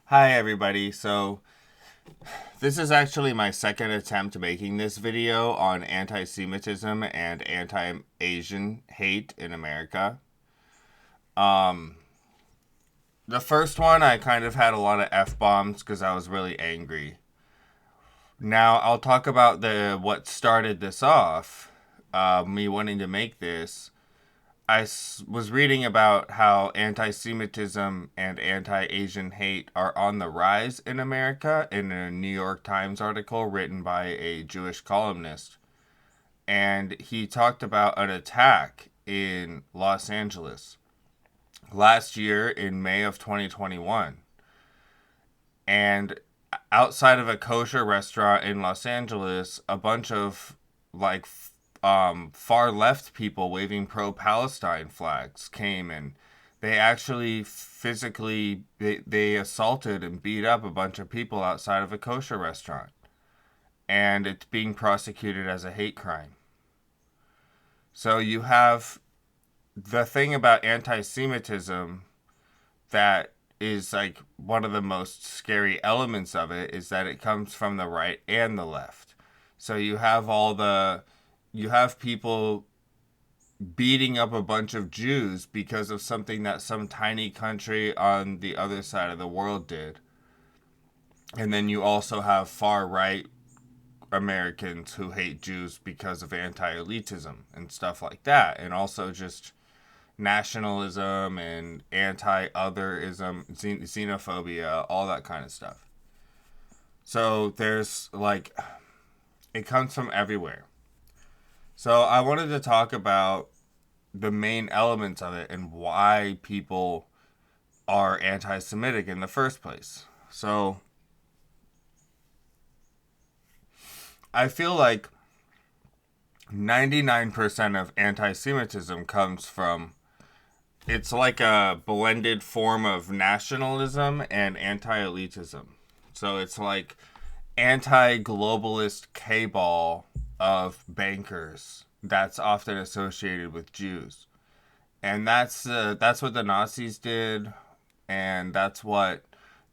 Hi everybody. So this is actually my second attempt making this video on anti-Semitism and anti-Asian hate in America. Um, the first one I kind of had a lot of f-bombs because I was really angry. Now I'll talk about the what started this off. Me wanting to make this. Was reading about how anti Semitism and anti Asian hate are on the rise in America in a New York Times article written by a Jewish columnist. And he talked about an attack in Los Angeles last year in May of 2021. And outside of a kosher restaurant in Los Angeles, a bunch of like far left people waving pro Palestine flags came and they actually physically they assaulted and beat up a bunch of people outside of a kosher restaurant. And it's being prosecuted as a hate crime. So you have the thing about anti Semitism that is like one of the most scary elements of it is that it comes from the right and the left. So you have people beating up a bunch of Jews because of something that some tiny country on the other side of the world did. And then you also have far right Americans who hate Jews because of anti-elitism and stuff like that. And also just nationalism and anti-otherism, xenophobia, all that kind of stuff. So there's like, it comes from everywhere. So I wanted to talk about the main elements of it and why people are anti Semitic in the first place. So I feel like 99% of anti Semitism comes from it's like a blended form of nationalism and anti elitism. So it's like anti globalist cabal of bankers that's often associated with Jews. And that's what the Nazis did, and that's what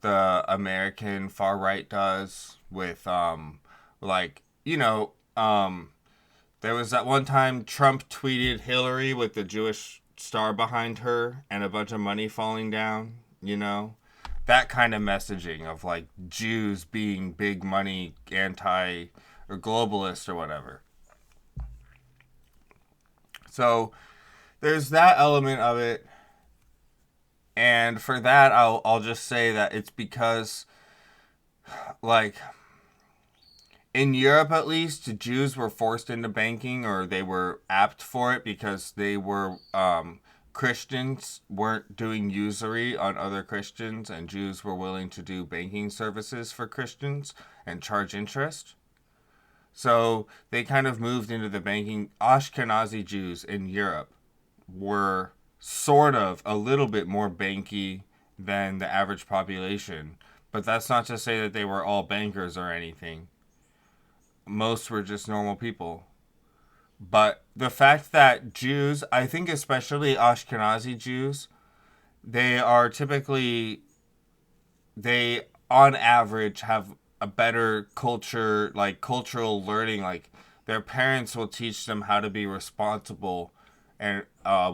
the American far right does with like there was that one time Trump tweeted Hillary with the Jewish star behind her and a bunch of money falling down, that kind of messaging of like Jews being big money anti or globalist or whatever. So there's that element of it, and for that I'll just say that it's because like in Europe at least, Jews were forced into banking or they were apt for it because they were Christians weren't doing usury on other Christians, and Jews were willing to do banking services for Christians and charge interest. So they kind of moved into the banking. Ashkenazi Jews in Europe were sort of a little bit more banky than the average population, but that's not to say that they were all bankers or anything. Most were just normal people. But the fact that Jews, I think especially Ashkenazi Jews, they are typically, they on average have a better culture, like cultural learning. Like their parents will teach them how to be responsible and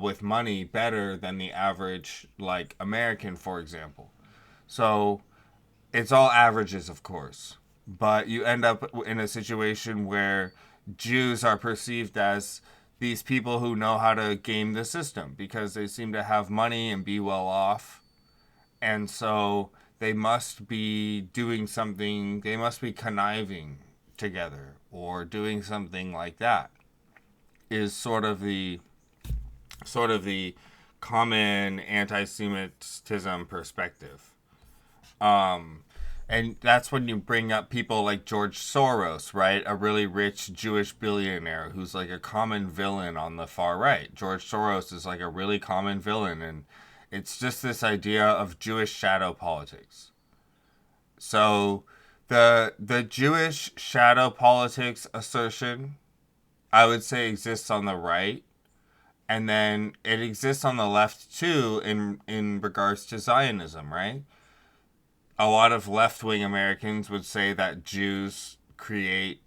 with money better than the average, like American, for example. So it's all averages, of course, but you end up in a situation where Jews are perceived as these people who know how to game the system because they seem to have money and be well off. And so they must be doing something, they must be conniving together or doing something like that is sort of the common anti-Semitism perspective. Um, and that's when you bring up people like George Soros, right? A really rich Jewish billionaire who's like a common villain on the far right. George Soros is like a really common villain, and it's just this idea of Jewish shadow politics. So the Jewish shadow politics assertion, I would say, exists on the right, and then it exists on the left too in regards to Zionism, right? a lot of left-wing Americans would say that Jews create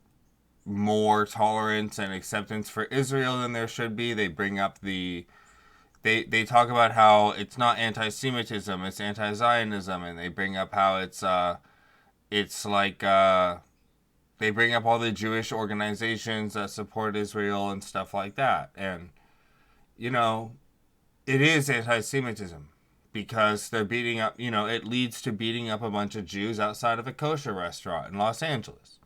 more tolerance and acceptance for Israel than there should be. They bring up they talk about how it's not anti-Semitism, it's anti-Zionism, and they bring up how it's like they bring up all the Jewish organizations that support Israel and stuff like that. And you know, it is anti-Semitism because they're beating up, it leads to beating up a bunch of Jews outside of a kosher restaurant in Los Angeles.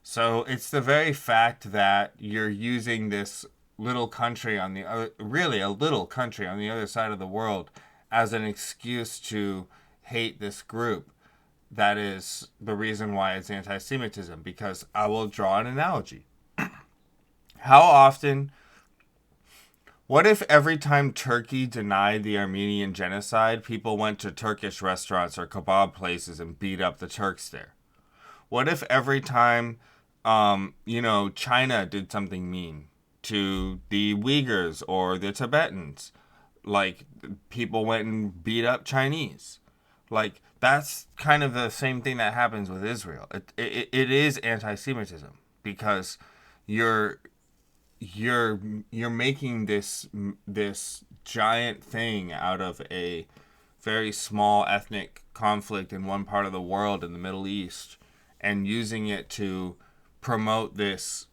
So it's the very fact that you're using this little country on the other, really a little country on the other side of the world as an excuse to hate this group that is the reason why it's anti-Semitism. Because I will draw an analogy. How often... What if every time Turkey denied the Armenian genocide, people went to Turkish restaurants or kebab places and beat up the Turks there? What if every time, China did something mean to the Uyghurs or the Tibetans, like, people went and beat up Chinese? Like, that's kind of the same thing that happens with Israel. It is anti-Semitism because you're making this giant thing out of a very small ethnic conflict in one part of the world in the Middle East and using it to promote this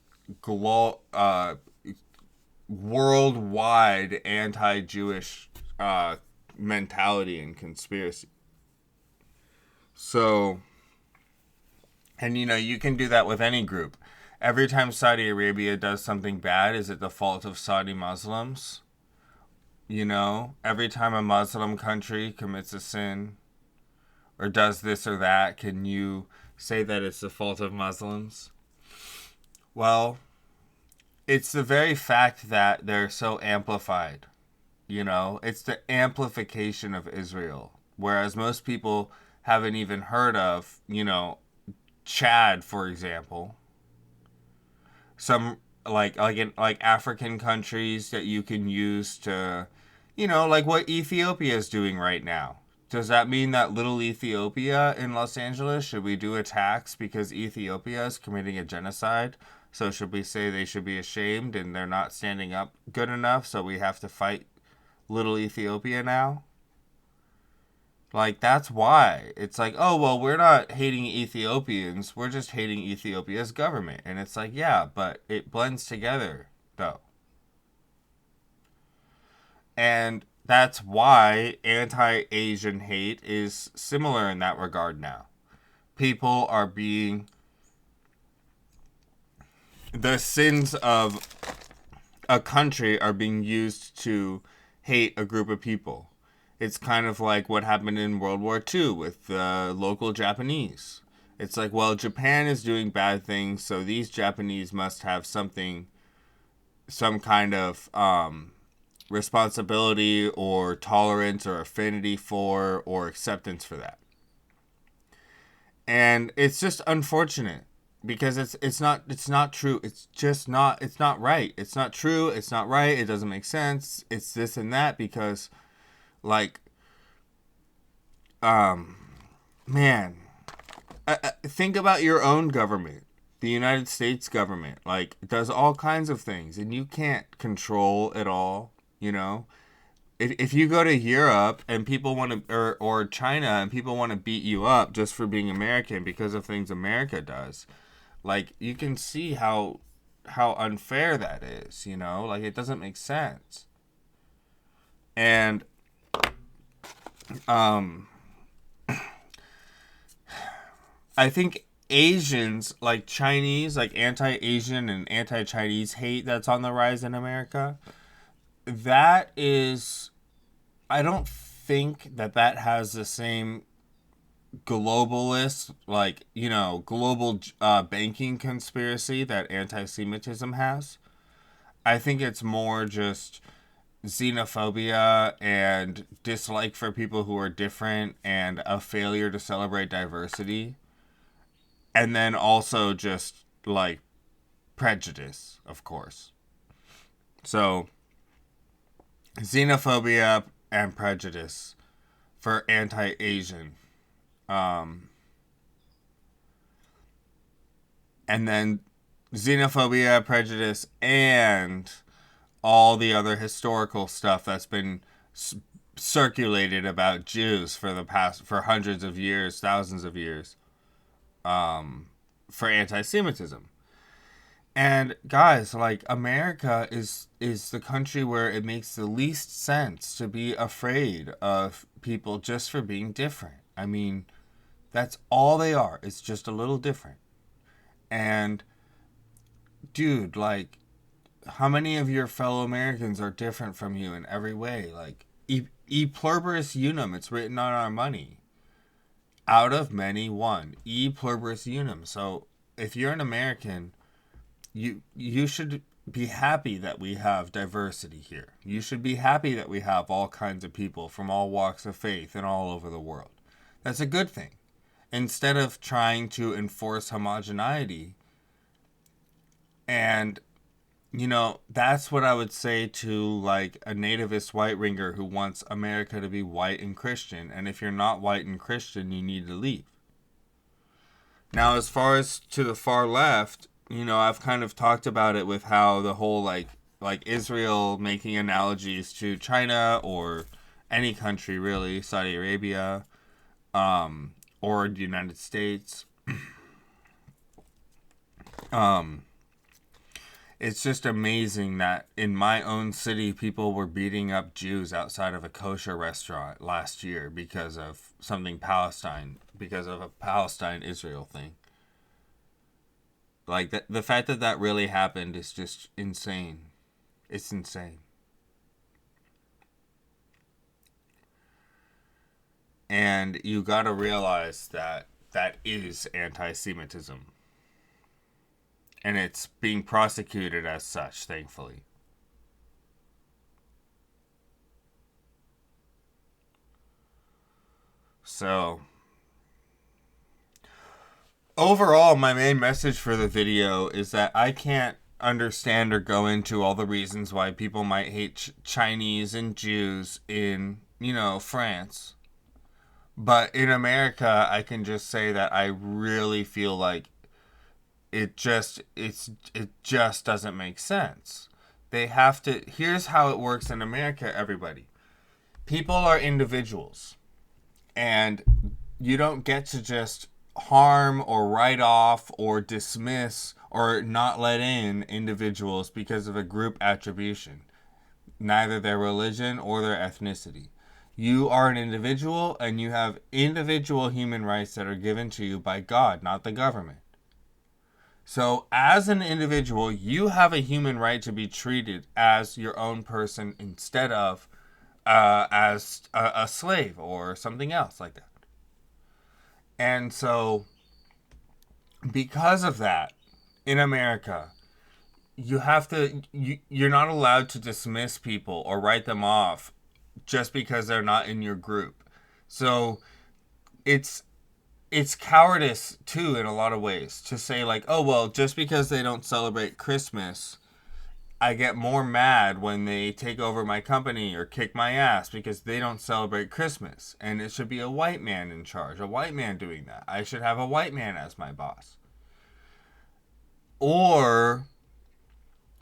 worldwide anti-Jewish mentality and conspiracy. So, and you can do that with any group. Every time Saudi Arabia does something bad, is it the fault of Saudi Muslims? Every time a Muslim country commits a sin or does this or that, can you say that it's the fault of Muslims? Well, it's the very fact that they're so amplified. It's the amplification of Israel. Whereas most people haven't even heard of, Chad, for example. Some like African countries that you can use to, like what Ethiopia is doing right now. Does that mean that little Ethiopia in Los Angeles, should we do a tax because Ethiopia is committing a genocide? So should we say they should be ashamed and they're not standing up good enough, so we have to fight little Ethiopia now? Like, that's why. It's like, oh, well, we're not hating Ethiopians. We're just hating Ethiopia's government. And it's like, yeah, but it blends together, though. And that's why anti-Asian hate is similar in that regard now. People are being... The sins of a country are being used to hate a group of people. It's kind of like what happened in World War II with the local Japanese. It's like, well, Japan is doing bad things, so these Japanese must have some kind of responsibility or tolerance or affinity for or acceptance for that. And it's just unfortunate because it's not true. It's not right. It's not true. It's not right. It doesn't make sense. It's this and that because... Like, man, think about your own government. The United States government, like, does all kinds of things, and you can't control it all, If you go to Europe and people want to, or China, and people want to beat you up just for being American because of things America does, like, you can see how unfair that is, Like, it doesn't make sense. And... I think Asians, like Chinese, like anti-Asian and anti-Chinese hate that's on the rise in America, that is, I don't think that has the same globalist, like, global banking conspiracy that anti-Semitism has. I think it's more just xenophobia and dislike for people who are different and a failure to celebrate diversity. And then also just, like, prejudice, of course. So, xenophobia and prejudice for anti-Asian. Um, and then xenophobia, prejudice, and all the other historical stuff that's been circulated about Jews for hundreds of years, thousands of years, for anti-Semitism. And guys, like, America is the country where it makes the least sense to be afraid of people just for being different. I mean, that's all they are. It's just a little different. And dude, like, how many of your fellow Americans are different from you in every way? Like, e pluribus unum, it's written on our money. Out of many, one. E pluribus unum. So if you're an American, you should be happy that we have diversity here. You should be happy that we have all kinds of people from all walks of faith and all over the world. That's a good thing. Instead of trying to enforce homogeneity. And, you know, that's what I would say to, like, a nativist white ringer who wants America to be white and Christian. And if you're not white and Christian, you need to leave. Now, as far as to the far left, you know, I've kind of talked about it with how the whole, like Israel making analogies to China or any country, really, Saudi Arabia, or the United States. It's just amazing that in my own city, people were beating up Jews outside of a kosher restaurant last year because of something because of a Palestine-Israel thing. Like, the fact that that really happened is just insane. It's insane. And you gotta realize that that is anti-Semitism. And it's being prosecuted as such, thankfully. So, overall, my main message for the video is that I can't understand or go into all the reasons why people might hate Chinese and Jews in, you know, France. But in America, I can just say that I really feel like it just doesn't make sense. They have to. Here's how it works in America, everybody. People are individuals, and you don't get to just harm or write off or dismiss or not let in individuals because of a group attribution, neither their religion or their ethnicity. You are an individual, and you have individual human rights that are given to you by God, not the government. So, as an individual, you have a human right to be treated as your own person instead of as a slave or something else like that. And so, because of that, in America, you're not allowed to dismiss people or write them off just because they're not in your group. So, it's cowardice too in a lot of ways to say, like, oh, well, just because they don't celebrate Christmas, I get more mad when they take over my company or kick my ass because they don't celebrate Christmas, and it should be a white man in charge, a white man doing that. I should have a white man as my boss. Or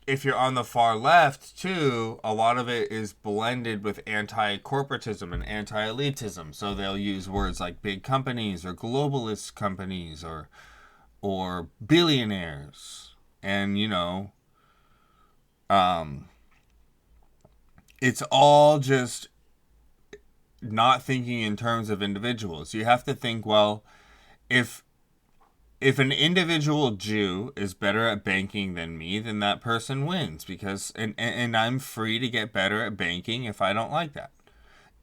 if you're on the far left too, a lot of it is blended with anti-corporatism and anti-elitism. So they'll use words like big companies or globalist companies or billionaires. And, you know, it's all just not thinking in terms of individuals. You have to think, well, if an individual Jew is better at banking than me, then that person wins because and I'm free to get better at banking if I don't like that.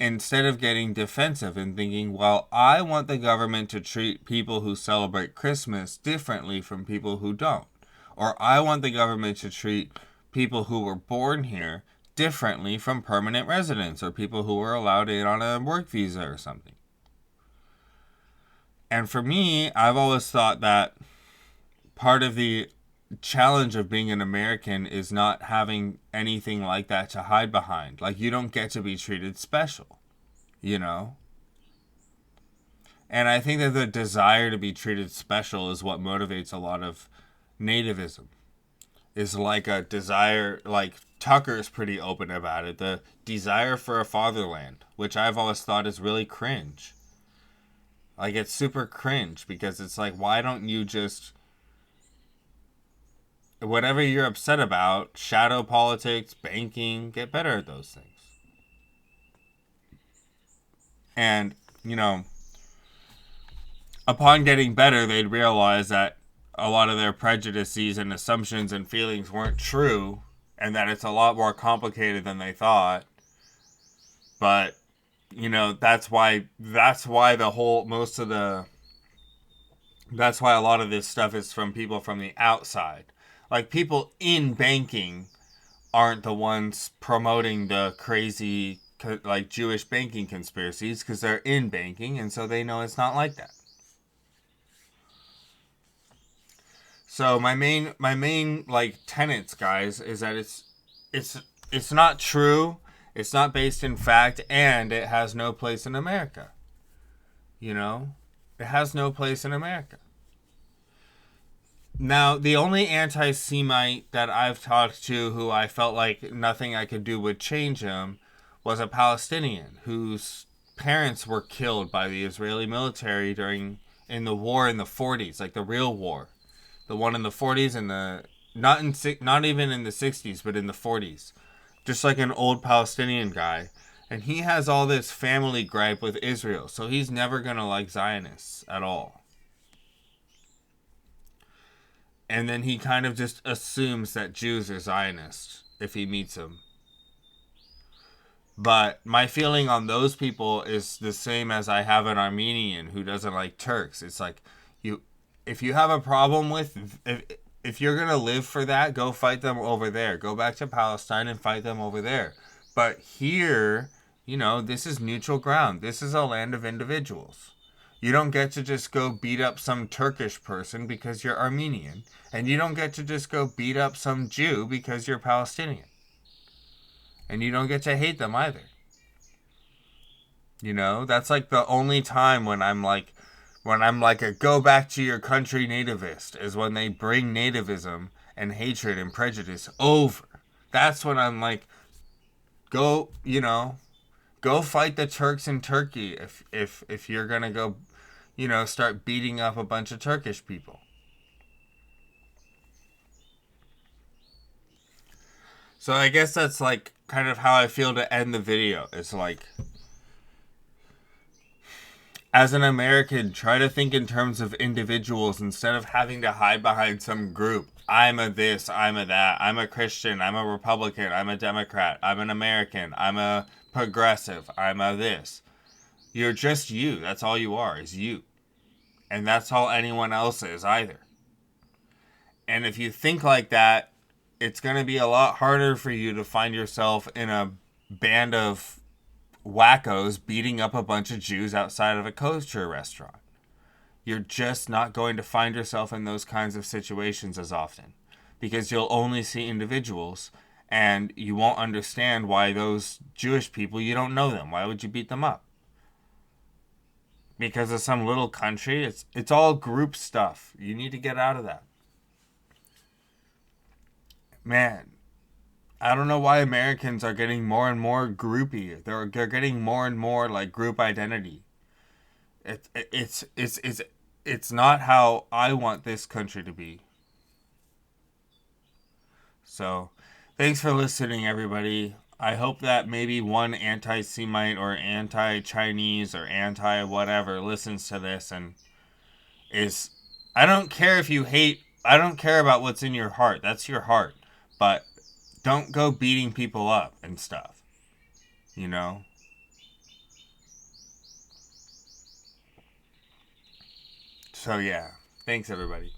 Instead of getting defensive and thinking, well, I want the government to treat people who celebrate Christmas differently from people who don't. Or I want the government to treat people who were born here differently from permanent residents or people who were allowed in on a work visa or something. And for me, I've always thought that part of the challenge of being an American is not having anything like that to hide behind. Like, you don't get to be treated special, you know? And I think that the desire to be treated special is what motivates a lot of nativism. Is like a desire, like Tucker's pretty open about it, the desire for a fatherland, which I've always thought is really cringe. Like, it's super cringe because it's like, why don't you just, whatever you're upset about, shadow politics, banking, get better at those things. And, you know, upon getting better, they'd realize that a lot of their prejudices and assumptions and feelings weren't true, and that it's a lot more complicated than they thought. But, you know, that's why the whole, that's why a lot of this stuff is from people from the outside. Like, people in banking aren't the ones promoting the crazy, like, Jewish banking conspiracies, because they're in banking, and so they know it's not like that. So my main like tenets, guys, is that it's not true, it's not based in fact, and it has no place in America. You know? It has no place in America. Now, the only anti-Semite that I've talked to who I felt like nothing I could do would change him was a Palestinian whose parents were killed by the Israeli military in the war in the 40s, like the real war. The one in the 40s and not even in the 60s, but in the 40s. Just like an old Palestinian guy. And he has all this family gripe with Israel, so he's never going to like Zionists at all. And then he kind of just assumes that Jews are Zionists if he meets them. But my feeling on those people is the same as I have an Armenian who doesn't like Turks. It's like, if you have a problem with, if you're going to live for that, go fight them over there. Go back to Palestine and fight them over there. But here, you know, this is neutral ground. This is a land of individuals. You don't get to just go beat up some Turkish person because you're Armenian. And you don't get to just go beat up some Jew because you're Palestinian. And you don't get to hate them either. You know, that's like the only time when I'm like a go back to your country nativist, is when they bring nativism and hatred and prejudice over. That's when I'm like, go fight the Turks in Turkey if you're gonna go, start beating up a bunch of Turkish people. So I guess that's like kind of how I feel to end the video. It's like, as an American, try to think in terms of individuals instead of having to hide behind some group. I'm a this, I'm a that, I'm a Christian, I'm a Republican, I'm a Democrat, I'm an American, I'm a progressive, I'm a this. You're just you. That's all you are, is you. And that's all anyone else is either. And if you think like that, it's going to be a lot harder for you to find yourself in a band of wackos beating up a bunch of Jews outside of a kosher restaurant. You're just not going to find yourself in those kinds of situations as often, because you'll only see individuals and you won't understand why those Jewish people, you don't know them. Why would you beat them up? Because of some little country? It's all group stuff. You need to get out of that. Man, I don't know why Americans are getting more and more groupy. They're getting more and more like group identity. It's not how I want this country to be. So, thanks for listening, everybody. I hope that maybe one anti-Semite or anti-Chinese or anti-whatever listens to this and is... I don't care if you hate... I don't care about what's in your heart. That's your heart. But don't go beating people up and stuff. You know? So, yeah. Thanks, everybody.